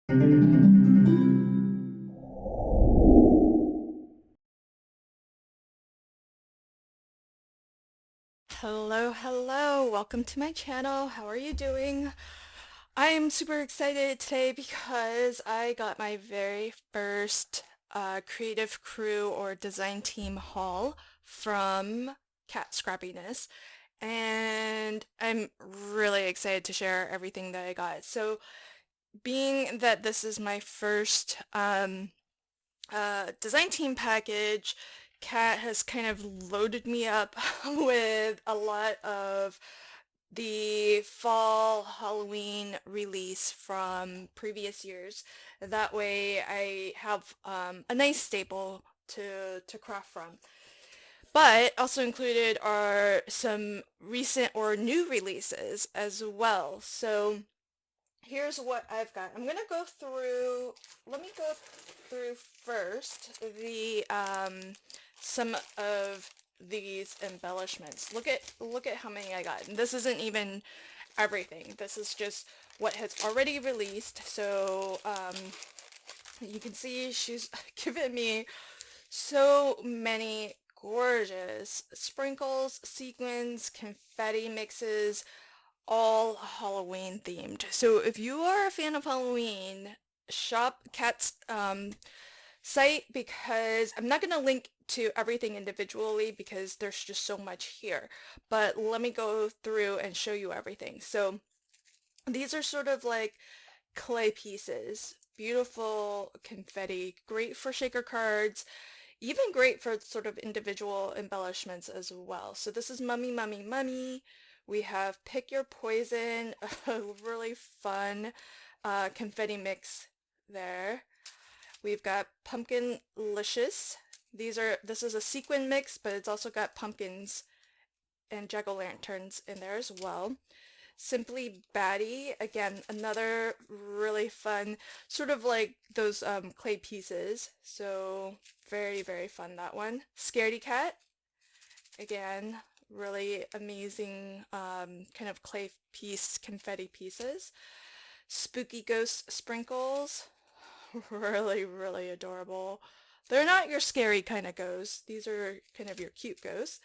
Hello, welcome to my channel. How are you doing? I'm super excited today because I got my very first creative crew or design team haul from Cat Scrappiness, and I'm really excited to share everything that I got. So being that this is my first design team package, Kat has kind of loaded me up with a lot of the fall Halloween release from previous years. That way I have a nice staple to craft from. But also included are some recent or new releases as well. So here's what I've got. I'm gonna go through, let me go through first the some of these embellishments. Look at how many I got. And this isn't even everything. This is just what has already released. So you can see she's given me so many gorgeous sprinkles, sequins, confetti mixes, all Halloween themed. So if you are a fan of Halloween, shop Kat's site, because I'm not going to link to everything individually because there's just so much here. But let me go through and show you everything. So these are sort of like clay pieces. Beautiful confetti, great for shaker cards, even great for sort of individual embellishments as well. So this is Mummy, Mummy, Mummy. We have Pick Your Poison, a really fun confetti mix there. We've got Pumpkinlicious. This is a sequin mix, but it's also got pumpkins and jack-o'-lanterns in there as well. Simply Batty, again, another really fun, sort of like those clay pieces. So very, very fun, that one. Scaredy Cat, again, really amazing kind of clay piece, confetti pieces. Spooky Ghost Sprinkles, really, really adorable. They're not your scary kind of ghosts. These are kind of your cute ghosts.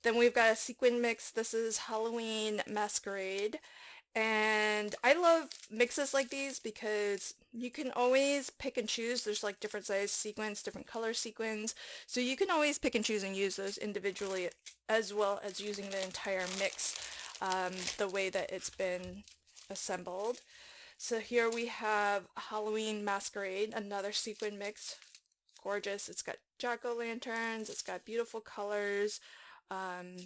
Then we've got a sequin mix. This is Halloween Masquerade. And I love mixes like these because you can always pick and choose. There's like different size sequins, different color sequins. So you can always pick and choose and use those individually as well as using the entire mix the way that it's been assembled. So here we have Halloween Masquerade, another sequin mix. Gorgeous. It's got jack-o'-lanterns. It's got beautiful colors. Um,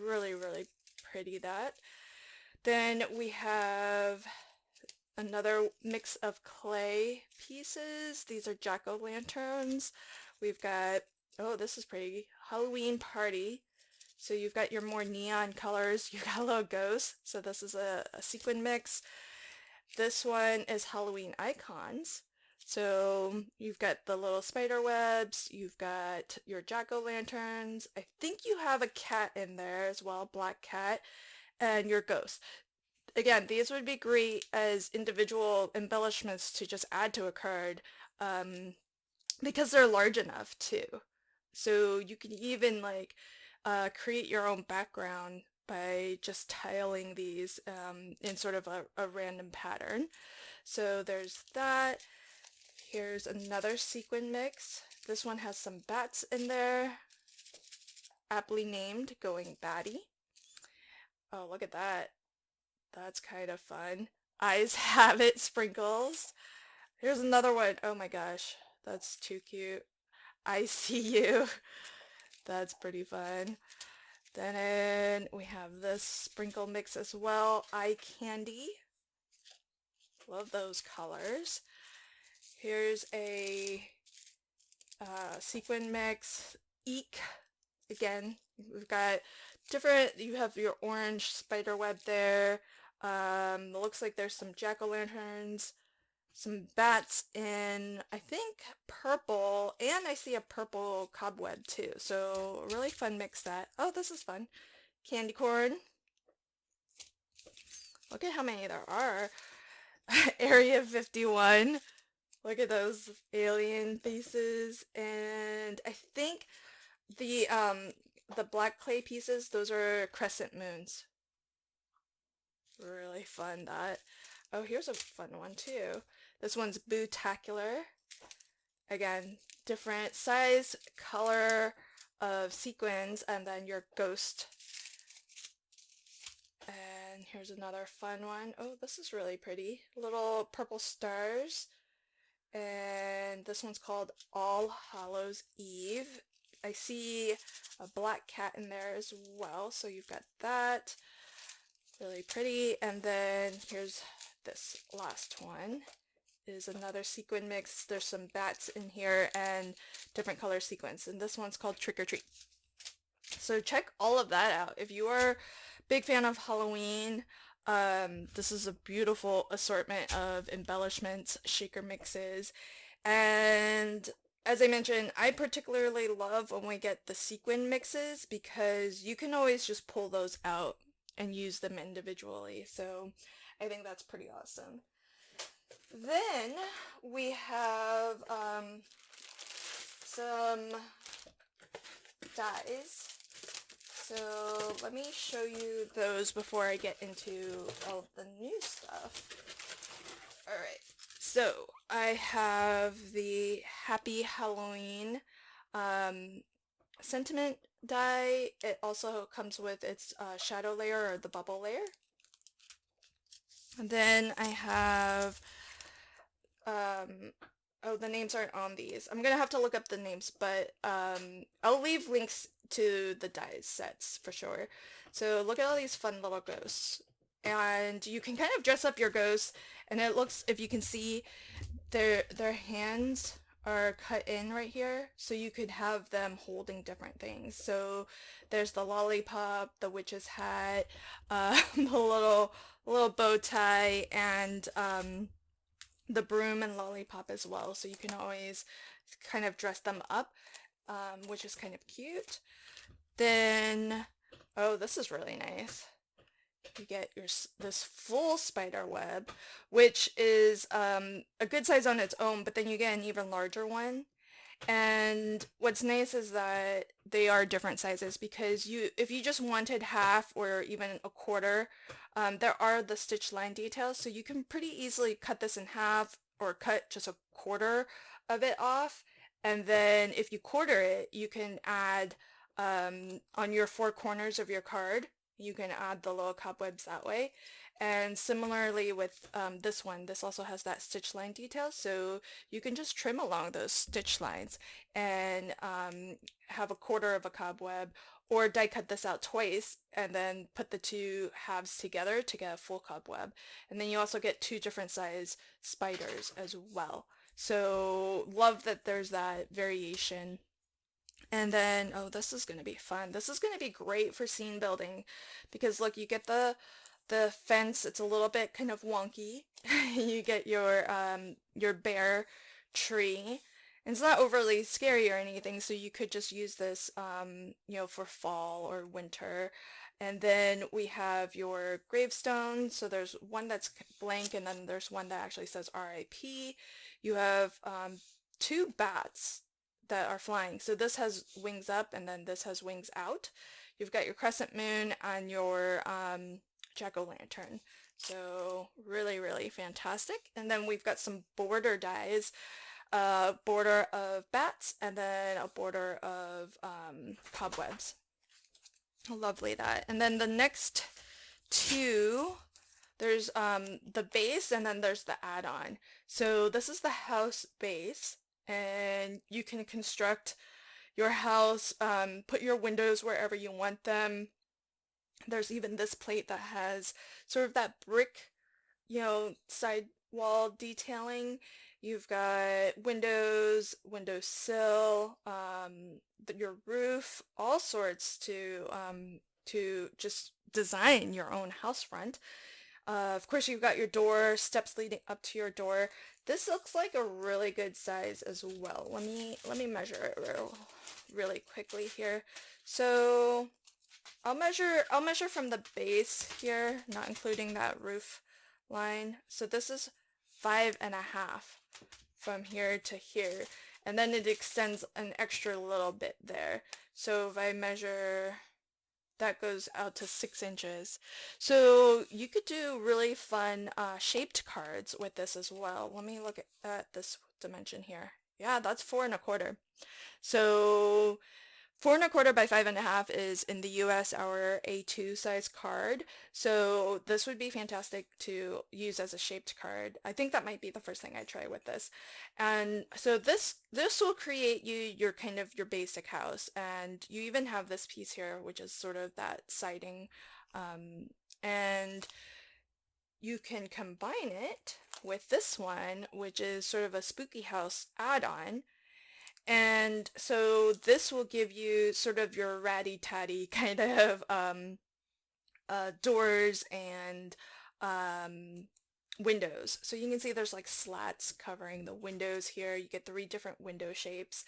really, really pretty that. Then we have another mix of clay pieces. These are jack-o'-lanterns. We've got, oh, this is pretty, Halloween Party. So you've got your more neon colors. You've got a little ghost. So this is a sequin mix. This one is Halloween Icons. So you've got the little spider webs, you've got your jack-o'-lanterns. I think you have a cat in there as well, black cat, and your ghost. Again, these would be great as individual embellishments to just add to a card because they're large enough too. So you can even like create your own background by just tiling these in sort of a random pattern. So there's that. Here's another sequin mix. This one has some bats in there, aptly named Going Batty. Oh, look at that. That's kind of fun. Eyes Have It Sprinkles. Here's another one. Oh my gosh, that's too cute. I See You. That's pretty fun. Then we have this sprinkle mix as well. Eye Candy. Love those colors. Here's a sequin mix. Eek. Again, we've got different, you have your orange spider web there. It looks like there's some jack-o'-lanterns, some bats in, I think, purple, and I see a purple cobweb too. So a really fun mix that. Oh, this is fun. Candy corn. Look at how many there are. Area 51. Look at those alien faces. And I think the black clay pieces, those are crescent moons. Really fun that. Oh, here's a fun one too. This one's Boo-tacular. Again, different size, color of sequins, and then your ghost. And here's another fun one. Oh, this is really pretty. Little purple stars. And this one's called All Hallows Eve. I see a black cat in there as well, so you've got that. Really pretty. And then here's this last one. Is another sequin mix. There's some bats in here and different color sequins. And this one's called Trick or Treat. So check all of that out. If you are a big fan of Halloween, this is a beautiful assortment of embellishments, shaker mixes, and as I mentioned, I particularly love when we get the sequin mixes because you can always just pull those out and use them individually. So I think that's pretty awesome. Then we have some dies. So let me show you those before I get into all of the new stuff. Alright, so I have the Happy Halloween sentiment die. It also comes with its shadow layer or the bubble layer. And then I have oh, the names aren't on these. I'm gonna have to look up the names, but I'll leave links to the dies sets for sure. So look at all these fun little ghosts. And you can kind of dress up your ghosts, and it looks, if you can see, their hands are cut in right here, so you could have them holding different things. So there's the lollipop, the witch's hat, the little bow tie, and the broom and lollipop as well, so you can always kind of dress them up, which is kind of cute. Then, oh, this is really nice. You get this full spider web, which is a good size on its own, but then you get an even larger one. And what's nice is that they are different sizes because if you just wanted half or even a quarter, there are the stitch line details, so you can pretty easily cut this in half or cut just a quarter of it off. And then if you quarter it, you can add on your four corners of your card, you can add the little cobwebs that way. And similarly with this one, this also has that stitch line detail, so you can just trim along those stitch lines and have a quarter of a cobweb, or die cut this out twice and then put the two halves together to get a full cobweb. And then you also get two different size spiders as well. So love that there's that variation. And then, oh, this is going to be fun. This is going to be great for scene building because look, you get the fence. It's a little bit kind of wonky. You get your bear tree. And it's not overly scary or anything, so you could just use this you know, for fall or winter. And then we have your gravestone. So there's one that's blank, and then there's one that actually says RIP. You have two bats that are flying. So this has wings up and then this has wings out. You've got your crescent moon and your jack-o'-lantern. So really, really fantastic. And then we've got some border dies. A border of bats and then a border of cobwebs. Lovely that. And then the next two, there's the base and then there's the add-on. So this is the house base, and you can construct your house, put your windows wherever you want them. There's even this plate that has sort of that brick, you know, side wall detailing. You've got windows, windowsill, your roof, all sorts to just design your own house front. Of course, you've got your door, steps leading up to your door. This looks like a really good size as well. Let me measure it really quickly here. So I'll measure from the base here, not including that roof line. So this is 5.5 from here to here, and then it extends an extra little bit there. So if I measure, that goes out to 6 inches. So you could do really fun shaped cards with this as well. Let me look at this dimension here. Yeah, that's 4.25. So 4.25 by 5.5 is in the US our A2 size card. So this would be fantastic to use as a shaped card. I think that might be the first thing I try with this. And so this will create you your kind of your basic house. And you even have this piece here, which is sort of that siding. And you can combine it with this one, which is sort of a spooky house add-on. And so this will give you sort of your ratty-tatty kind of doors and windows. So you can see there's like slats covering the windows here. You get 3 different window shapes.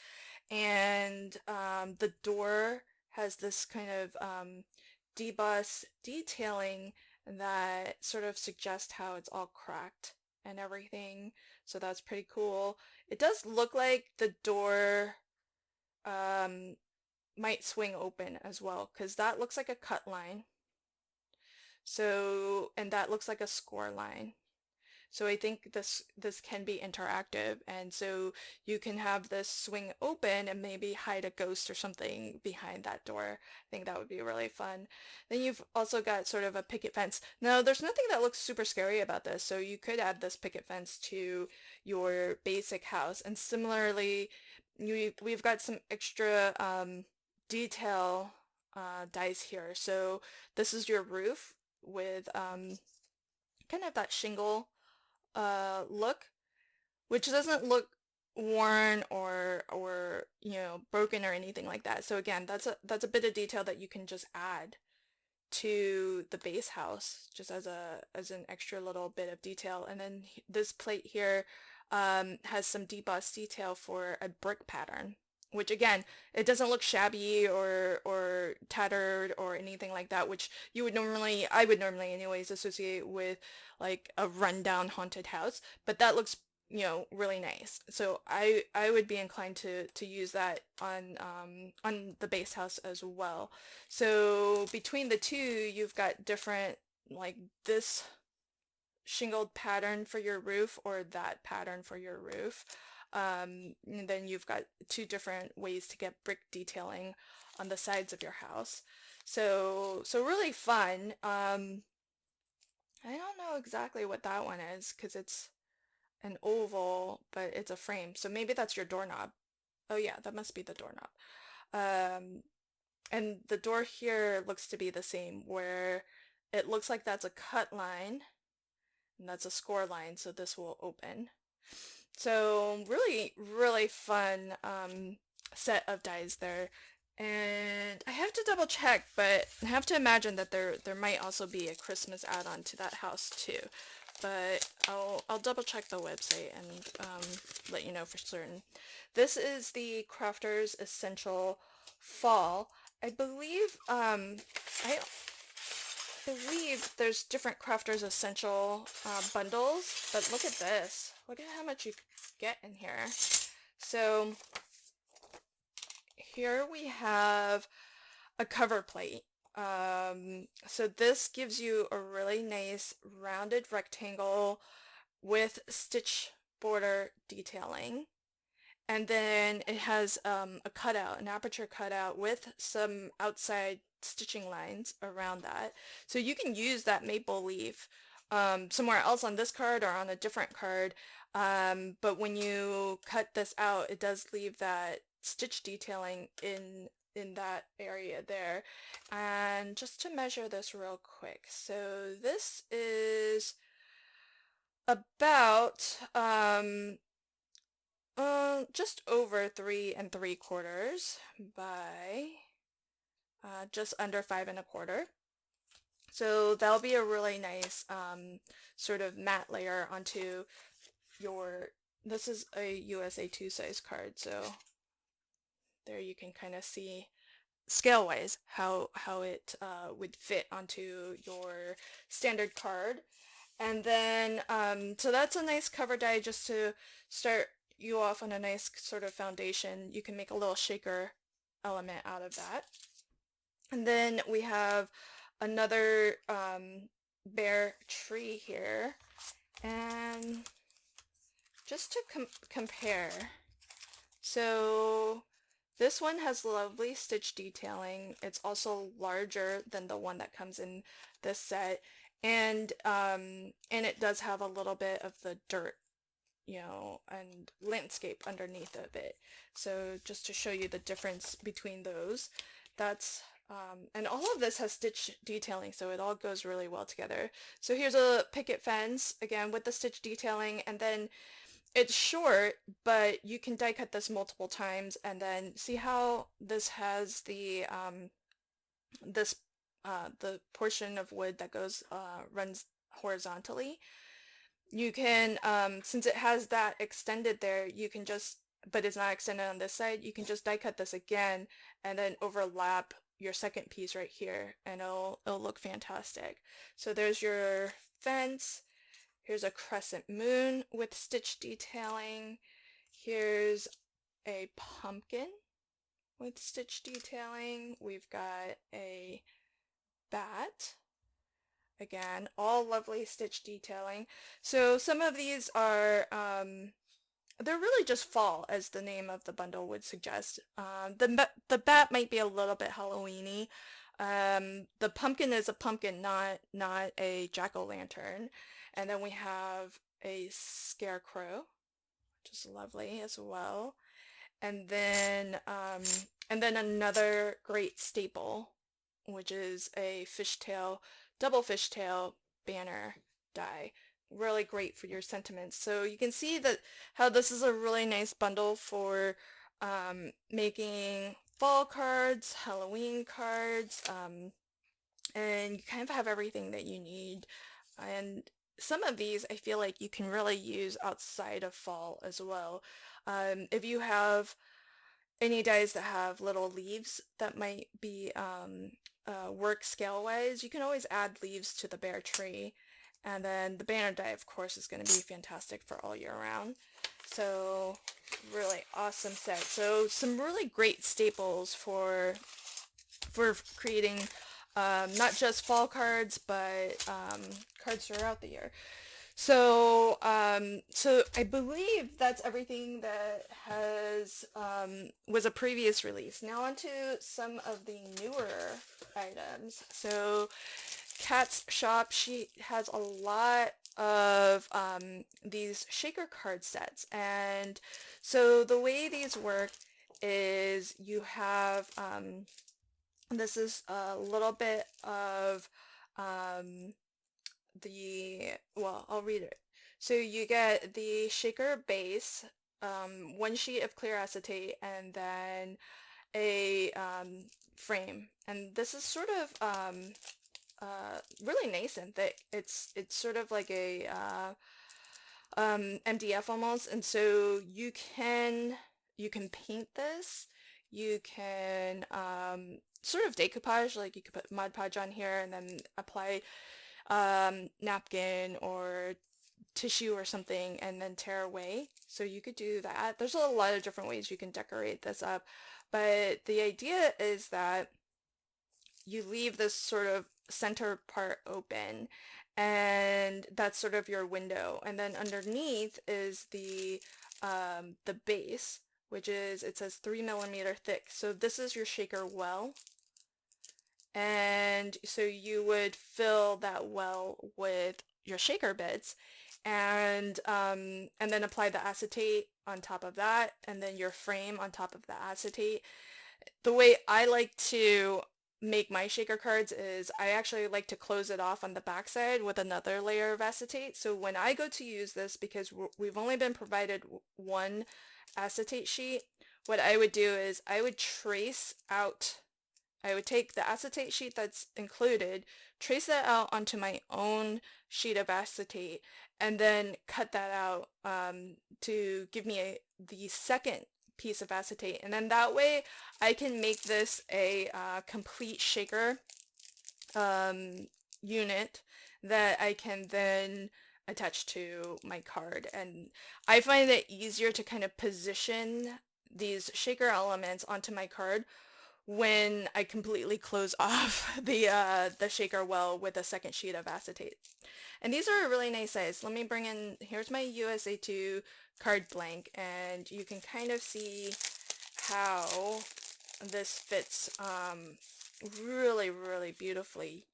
And the door has this kind of deboss detailing that sort of suggests how it's all cracked and everything. So that's pretty cool. It does look like the door might swing open as well, because that looks like a cut line. So, and that looks like a score line. So I think this can be interactive, and so you can have this swing open and maybe hide a ghost or something behind that door. I think that would be really fun. Then you've also got sort of a picket fence. Now, there's nothing that looks super scary about this, so you could add this picket fence to your basic house. And similarly, we've got some extra detail dies here. So this is your roof with kind of that shingle look, which doesn't look worn or broken or anything like that. So again, that's a bit of detail that you can just add to the base house just as an extra little bit of detail. And then this plate here has some debossed detail for a brick pattern, which again, it doesn't look shabby or tattered or anything like that, which I would normally anyways associate with like a rundown haunted house, but that looks, really nice. So I would be inclined to use that on the base house as well. So between the two, you've got different, like this shingled pattern for your roof or that pattern for your roof. And then you've got 2 different ways to get brick detailing on the sides of your house. So really fun. I don't know exactly what that one is because it's an oval, but it's a frame. So maybe that's your doorknob. Oh yeah, that must be the doorknob. Um, and the door here looks to be the same, where it looks like that's a cut line and that's a score line, so this will open. So really, really fun set of dies there. And I have to double check, but I have to imagine that there might also be a Christmas add-on to that house too. But I'll double check the website and let you know for certain. This is the Crafters Essential Fall. I believe there's different Crafters Essential bundles, but look at this. Look at how much you get in here. So here we have a cover plate. So this gives you a really nice rounded rectangle with stitch border detailing. And then it has a cutout, an aperture cutout with some outside stitching lines around that. So you can use that maple leaf somewhere else on this card or on a different card. But when you cut this out, it does leave that stitch detailing in that area there. And just to measure this real quick, so this is about just over 3 3/4 by just under 5 1/4. So that'll be a really nice sort of matte layer onto your, this is a USA 2 size card, so there you can kind of see scale-wise how it would fit onto your standard card. And then, so that's a nice cover die just to start you off on a nice sort of foundation. You can make a little shaker element out of that. And then we have another bear tree here. And just to compare, so this one has lovely stitch detailing. It's also larger than the one that comes in this set, and it does have a little bit of the dirt, and landscape underneath of it. So just to show you the difference between those, that's and all of this has stitch detailing, so it all goes really well together. So here's a picket fence, again with the stitch detailing, and then it's short, but you can die cut this multiple times, and then see how this has this the portion of wood that goes runs horizontally. You can since it has that extended there, you can just, but it's not extended on this side, you can just die cut this again and then overlap your second piece right here, and it'll look fantastic. So there's your fence. Here's a crescent moon with stitch detailing. Here's a pumpkin with stitch detailing. We've got a bat. Again, all lovely stitch detailing. So some of these are, they're really just fall, as the name of the bundle would suggest. The bat might be a little bit Halloweeny. The pumpkin is a pumpkin, not a jack-o'-lantern. And then we have a scarecrow, which is lovely as well. And then another great staple, which is a fishtail, double fishtail banner die. Really great for your sentiments. So you can see that how this is a really nice bundle for making fall cards, Halloween cards, and you kind of have everything that you need. And some of these I feel like you can really use outside of fall as well. If you have any dies that have little leaves that might be work scale wise, you can always add leaves to the bare tree. And then the banner die, of course, is going to be fantastic for all year round. So really awesome set. So some really great staples for creating not just fall cards, but cards throughout the year. So, so I believe that's everything that was a previous release. Now onto some of the newer items. So Kat's shop, she has a lot of these shaker card sets, and so the way these work is you have this is a little bit of um, well, I'll read it. So you get the shaker base, one sheet of clear acetate, and then a frame. And this is sort of really nice and thick. It's sort of like a MDF almost, and so you can paint this. You can sort of decoupage, like you could put Mod Podge on here and then apply napkin or tissue or something and then tear away. So you could do that. There's a lot of different ways you can decorate this up, but the idea is that you leave this sort of center part open, and that's sort of your window. And then underneath is the base, which is, it says 3 millimeter thick. So this is your shaker well. And so you would fill that well with your shaker bits, and then apply the acetate on top of that, and then your frame on top of the acetate. The way I like to make my shaker cards is I actually like to close it off on the backside with another layer of acetate. So when I go to use this, because we've only been provided one acetate sheet, what I would do is I would take the acetate sheet that's included, trace that out onto my own sheet of acetate, and then cut that out to give me the second piece of acetate. And then that way I can make this a complete shaker unit that I can then attach to my card. And I find it easier to kind of position these shaker elements onto my card when I completely close off the shaker well with a second sheet of acetate. And these are a really nice size. Let me bring in, here's my USA2 card blank, and you can kind of see how this fits really, really beautifully.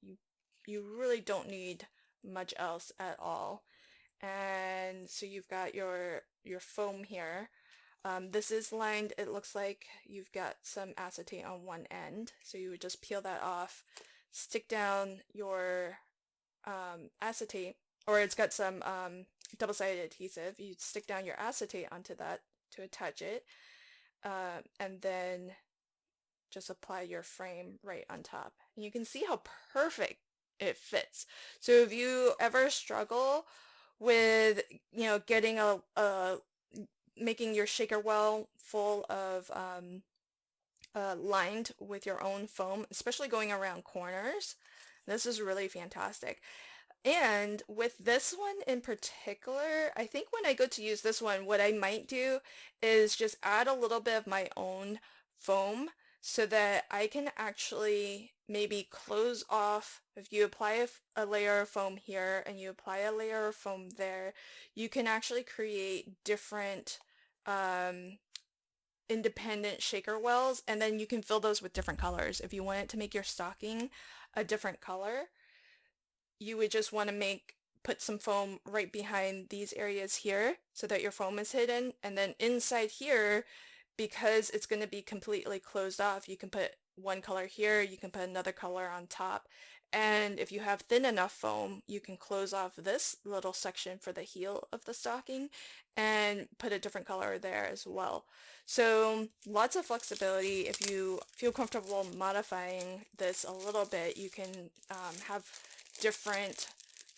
You really don't need much else at all. And so you've got your foam here. This is lined, it looks like you've got some acetate on one end. So you would just peel that off, stick down your acetate, or it's got some double-sided adhesive. You stick down your acetate onto that to attach it, and then just apply your frame right on top. And you can see how perfect it fits. So if you ever struggle with, getting a making your shaker well full of lined with your own foam, especially going around corners, this is really fantastic. And with this one in particular, I think when I go to use this one, what I might do is just add a little bit of my own foam so that I can actually maybe close off. If you apply a layer of foam here and you apply a layer of foam there, you can actually create different independent shaker wells, and then you can fill those with different colors. If you want it to make your stocking a different color, you would just want to put some foam right behind these areas here so that your foam is hidden, and then inside here, because it's going to be completely closed off, you can put one color here, you can put another color on top, and if you have thin enough foam, you can close off this little section for the heel of the stocking and put a different color there as well. So lots of flexibility. If you feel comfortable modifying this a little bit, you can have different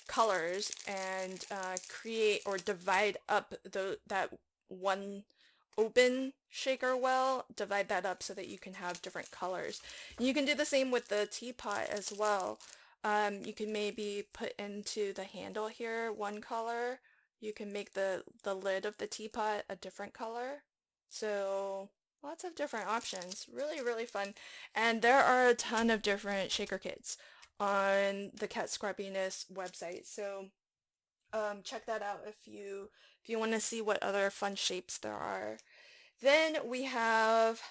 colors and create or divide up that one open shaker well, divide that up so that you can have different colors. And you can do the same with the teapot as well. You can maybe put into the handle here one color. You can make the lid of the teapot a different color. So lots of different options. Really, really fun. And there are a ton of different shaker kits on the Cat Scrappiness website. So check that out if you want to see what other fun shapes there are. Then we have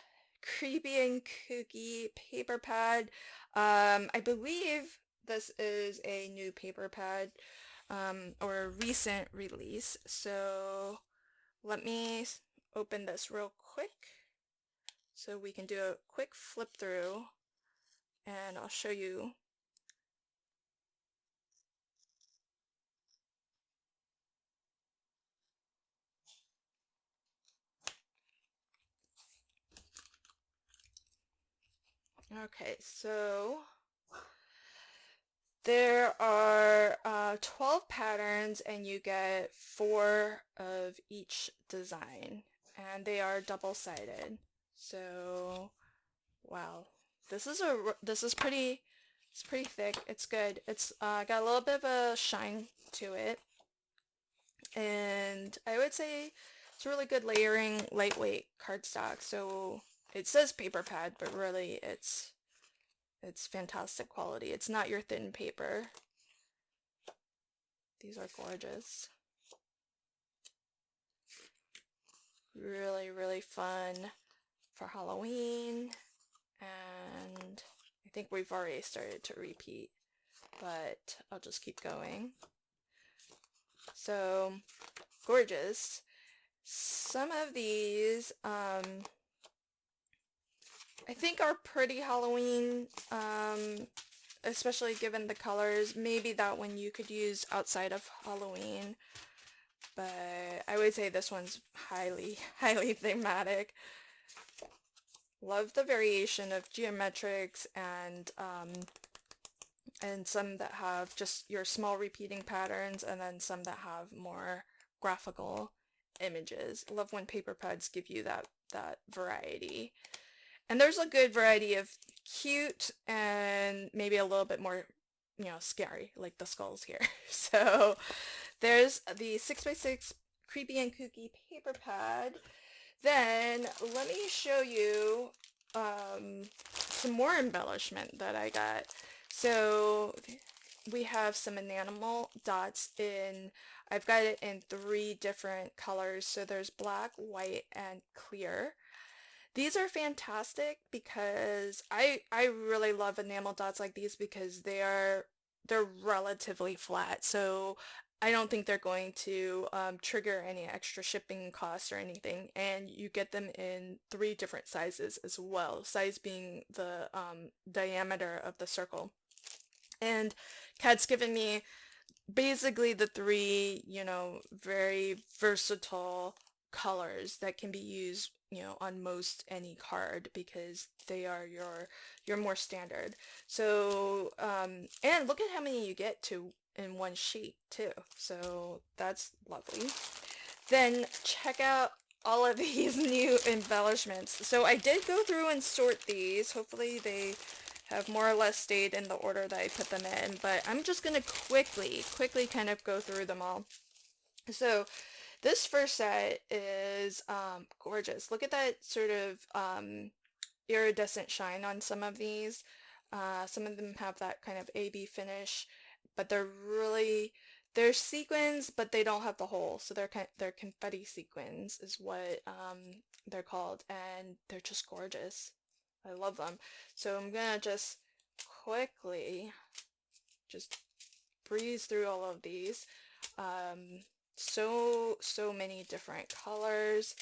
Creepy and Kooky paper pad. I believe this is a new paper pad or a recent release. So let me open this real quick so we can do a quick flip through and I'll show you. Okay, so there are 12 patterns and you get 4 of each design, and they are double-sided. So, wow. This is pretty, it's pretty thick. It's good. It's got a little bit of a shine to it. And I would say it's really good layering, lightweight cardstock. So it says paper pad, but really it's fantastic quality. It's not your thin paper. These are gorgeous. Really, really fun for Halloween. And I think we've already started to repeat, but I'll just keep going. So gorgeous. Some of these I think are pretty Halloween, especially given the colors. Maybe that one you could use outside of Halloween, but I would say this one's highly, highly thematic. Love the variation of geometrics and some that have just your small repeating patterns, and then some that have more graphical images. Love when paper pads give you that variety. And there's a good variety of cute and maybe a little bit more scary, like the skulls here. So there's the 6x6 Creepy and Kooky paper pad. Then let me show you some more embellishment that I got. So we have some enamel dots I've got it in 3 different colors. So there's black, white, and clear. These are fantastic because I really love enamel dots like these because they're relatively flat. So I don't think they're going to trigger any extra shipping costs or anything. And you get them in 3 different sizes as well. Size being the diameter of the circle. And Kat's given me basically the 3, very versatile colors that can be used, on most any card because they are your more standard. So, and look at how many you get to in one sheet too. So that's lovely. Then check out all of these new embellishments. So I did go through and sort these. Hopefully they have more or less stayed in the order that I put them in, but I'm just gonna quickly kind of go through them all. So this first set is gorgeous. Look at that sort of iridescent shine on some of these. Some of them have that kind of AB finish, but they're sequins, but they don't have the hole. So they're confetti sequins is what they're called, and they're just gorgeous. I love them. So I'm gonna just quickly just breeze through all of these. So many different colors.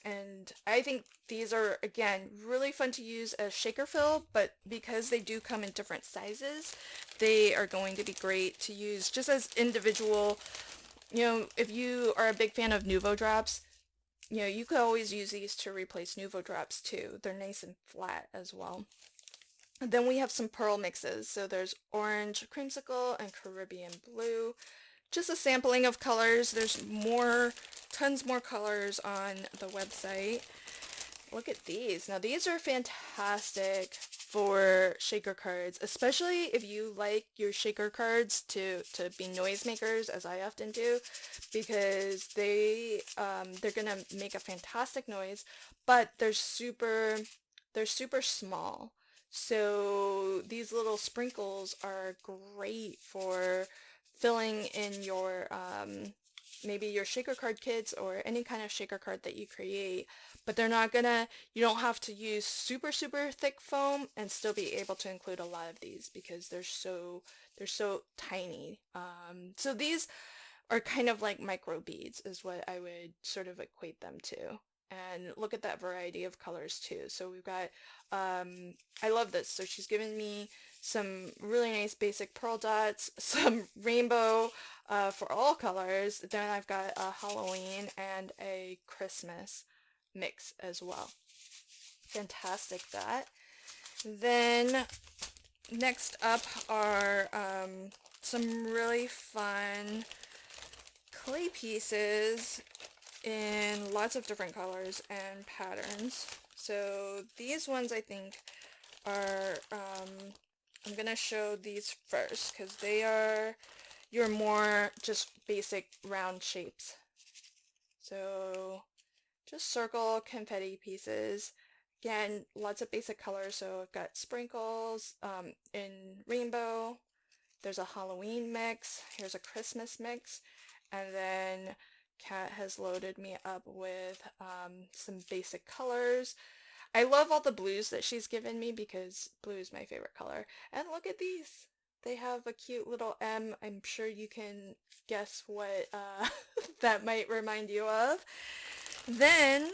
And I think these are, again, really fun to use as shaker fill, but because they do come in different sizes, they are going to be great to use just as individual. If you are a big fan of Nuvo drops, you could always use these to replace Nuvo drops too. They're nice and flat as well. And then we have some pearl mixes. So there's orange, creamsicle, and Caribbean blue. Just a sampling of colors. There's tons more colors on the website. Look at these. Now these are fantastic for shaker cards, especially if you like your shaker cards to be noisemakers, as I often do, because they're gonna make a fantastic noise, but they're super small. So these little sprinkles are great for filling in your maybe your shaker card kits or any kind of shaker card that you create, but you don't have to use super thick foam and still be able to include a lot of these because they're so tiny. So these are kind of like micro beads is what I would sort of equate them to. And look at that variety of colors too. So we've got, I love this. So she's given me some really nice basic pearl dots, some rainbow for all colors. Then I've got a Halloween and a Christmas mix as well. Fantastic that. Then next up are some really fun clay pieces in lots of different colors and patterns. So these ones I think are, I'm gonna show these first because they are your more just basic round shapes. So just circle confetti pieces. Again, lots of basic colors. So I've got sprinkles in rainbow. There's a Halloween mix. Here's a Christmas mix. And then Kat has loaded me up with some basic colors. I love all the blues that she's given me because blue is my favorite color. And look at these. They have a cute little M. I'm sure you can guess what that might remind you of. Then,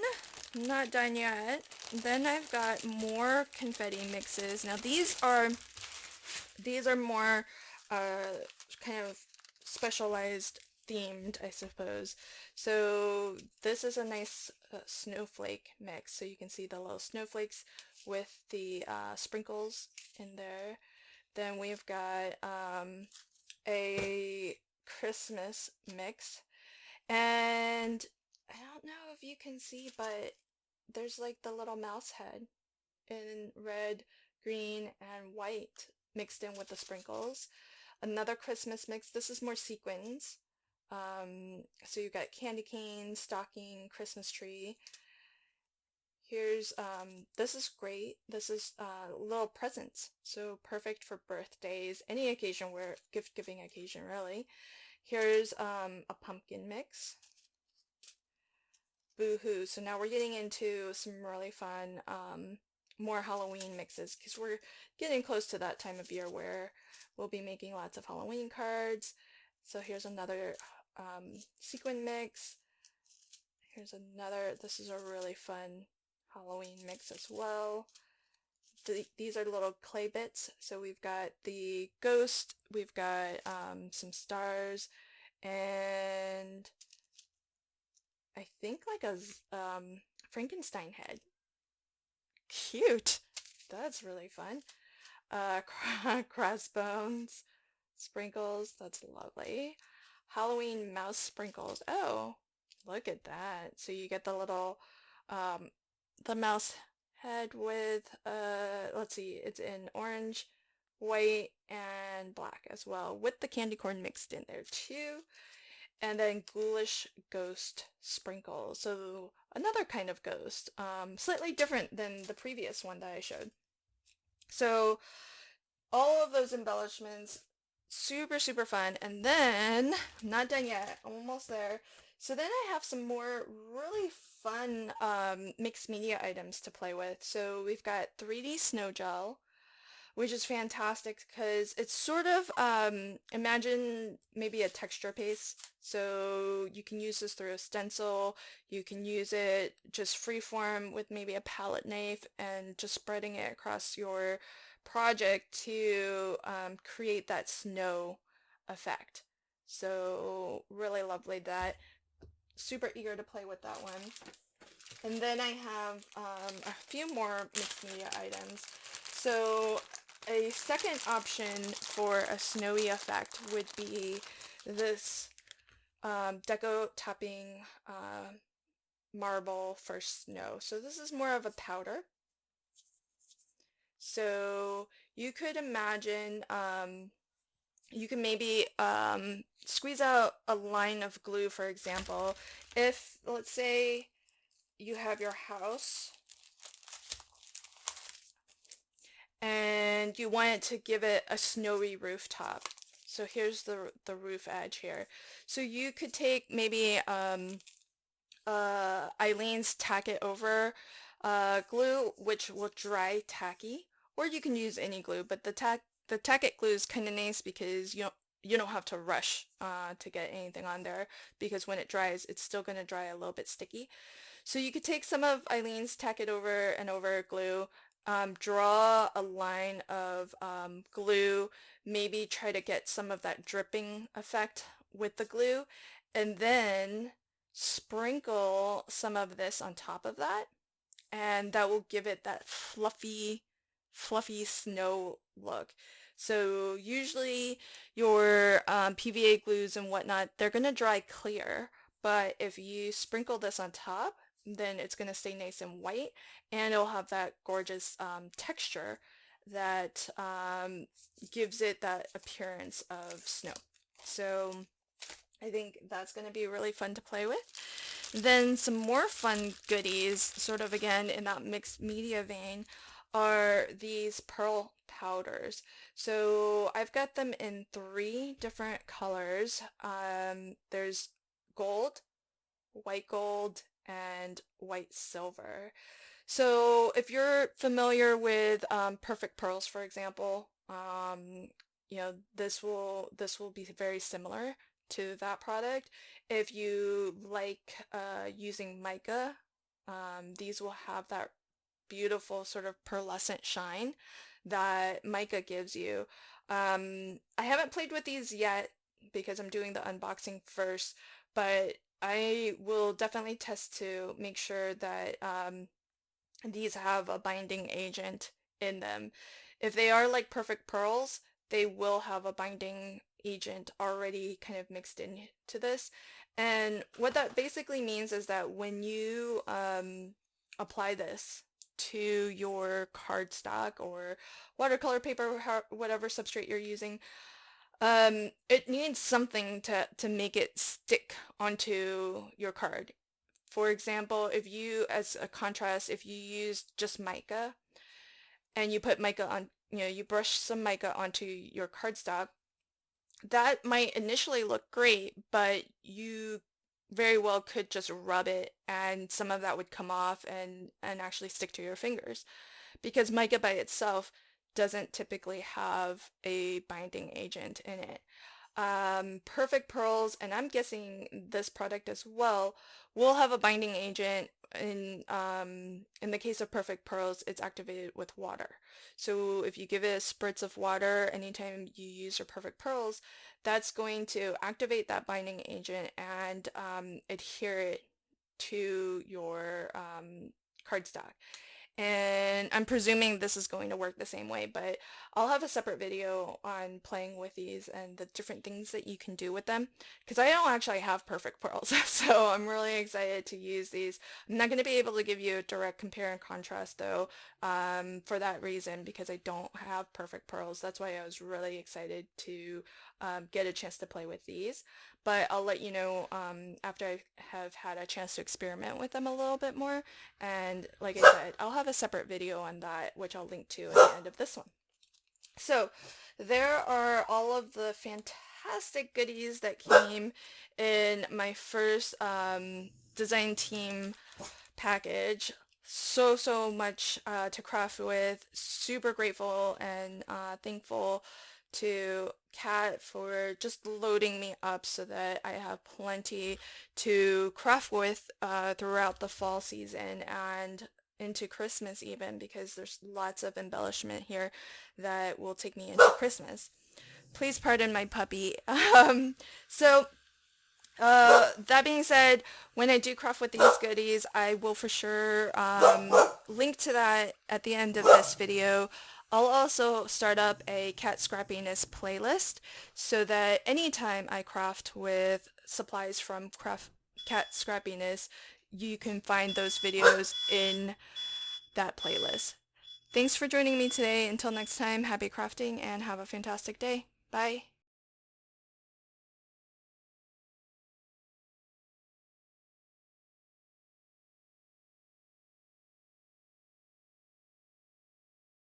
not done yet. Then I've got more confetti mixes. Now these are more kind of specialized themed, I suppose. So this is a nice snowflake mix. So you can see the little snowflakes with the sprinkles in there. Then we've got a Christmas mix. And I don't know if you can see, but there's like the little mouse head in red, green, and white mixed in with the sprinkles. Another Christmas mix. This is more sequins. So you got candy cane, stocking, Christmas tree. Here's, this is great. This is little presents. So perfect for birthdays, any occasion where, gift-giving occasion really. Here's a pumpkin mix. Boo-hoo. So now we're getting into some really fun, more Halloween mixes because we're getting close to that time of year where we'll be making lots of Halloween cards. So here's another sequin mix. Here's another, this is a really fun Halloween mix as well. These are little clay bits. So we've got the ghost, we've got some stars, and I think like a Frankenstein head. Cute. That's really fun. Crossbones Sprinkles. That's lovely. Halloween mouse sprinkles. Oh, look at that. So you get the little, the mouse head with, let's see, it's in orange, white, and black as well, with the candy corn mixed in there too. And then ghoulish ghost sprinkles. So another kind of ghost, slightly different than the previous one that I showed. So all of those embellishments, super, super fun. And then, I'm not done yet, I'm almost there. So then I have some more really fun mixed media items to play with. So we've got 3D snow gel, which is fantastic because it's sort of, imagine maybe a texture paste. So you can use this through a stencil, you can use it just freeform with maybe a palette knife and just spreading it across your project to create that snow effect. So really lovely that. Super eager to play with that one. And then I have a few more mixed media items. So a second option for a snowy effect would be this deco topping marble for snow. So this is more of a powder. So you could imagine, you can maybe squeeze out a line of glue, for example. If, let's say, you have your house and you want to give it a snowy rooftop. So here's the roof edge here. So you could take maybe Eileen's Tack It Over glue, which will dry tacky, or you can use any glue, but the Tack It glue is kind of nice because you don't have to rush to get anything on there, because when it dries, it's still going to dry a little bit sticky. So you could take some of Eileen's Tack It Over and Over glue, draw a line of glue, maybe try to get some of that dripping effect with the glue, and then sprinkle some of this on top of that, and that will give it that fluffy snow look. So usually your PVA glues and whatnot, they're going to dry clear, but if you sprinkle this on top, then it's going to stay nice and white, and it'll have that gorgeous texture that gives it that appearance of snow. So I think that's going to be really fun to play with. Then some more fun goodies, sort of again in that mixed media vein, are these pearl powders. So I've got them in 3 different colors. There's gold, white gold, and white silver. So if you're familiar with Perfect Pearls, for example, this will be very similar to that product. If you like using mica, these will have that beautiful sort of pearlescent shine that mica gives you. I haven't played with these yet because I'm doing the unboxing first, but I will definitely test to make sure that these have a binding agent in them. If they are like Perfect Pearls, they will have a binding agent already kind of mixed into this. And what that basically means is that when you apply this to your cardstock or watercolor paper, whatever substrate you're using, it needs something to make it stick onto your card. For example, if you, as a contrast, if you use just mica and you put mica on, you brush some mica onto your cardstock, that might initially look great, but you very well could just rub it and some of that would come off and actually stick to your fingers because mica by itself doesn't typically have a binding agent in it. Perfect Pearls, and I'm guessing this product as well, will have a binding agent. In the case of Perfect Pearls, it's activated with water. So if you give it spritz of water anytime you use your Perfect Pearls, that's going to activate that binding agent and adhere it to your cardstock. And I'm presuming this is going to work the same way, but I'll have a separate video on playing with these and the different things that you can do with them, because I don't actually have Perfect Pearls, so I'm really excited to use these. I'm not going to be able to give you a direct compare and contrast though, for that reason, because I don't have Perfect Pearls. That's why I was really excited to get a chance to play with these. But I'll let you know after I have had a chance to experiment with them a little bit more. And like I said, I'll have a separate video on that, which I'll link to at the end of this one. So there are all of the fantastic goodies that came in my first design team package. So much to craft with. Super grateful and thankful to Kat for just loading me up so that I have plenty to craft with throughout the fall season and into Christmas even, because there's lots of embellishment here that will take me into Christmas. Please pardon my puppy. So that being said, when I do craft with these goodies, I will for sure link to that at the end of this video. I'll also start up a cat scrappiness playlist so that anytime I craft with supplies from Cat Scrappiness, you can find those videos in that playlist. Thanks for joining me today. Until next time, happy crafting and have a fantastic day. Bye.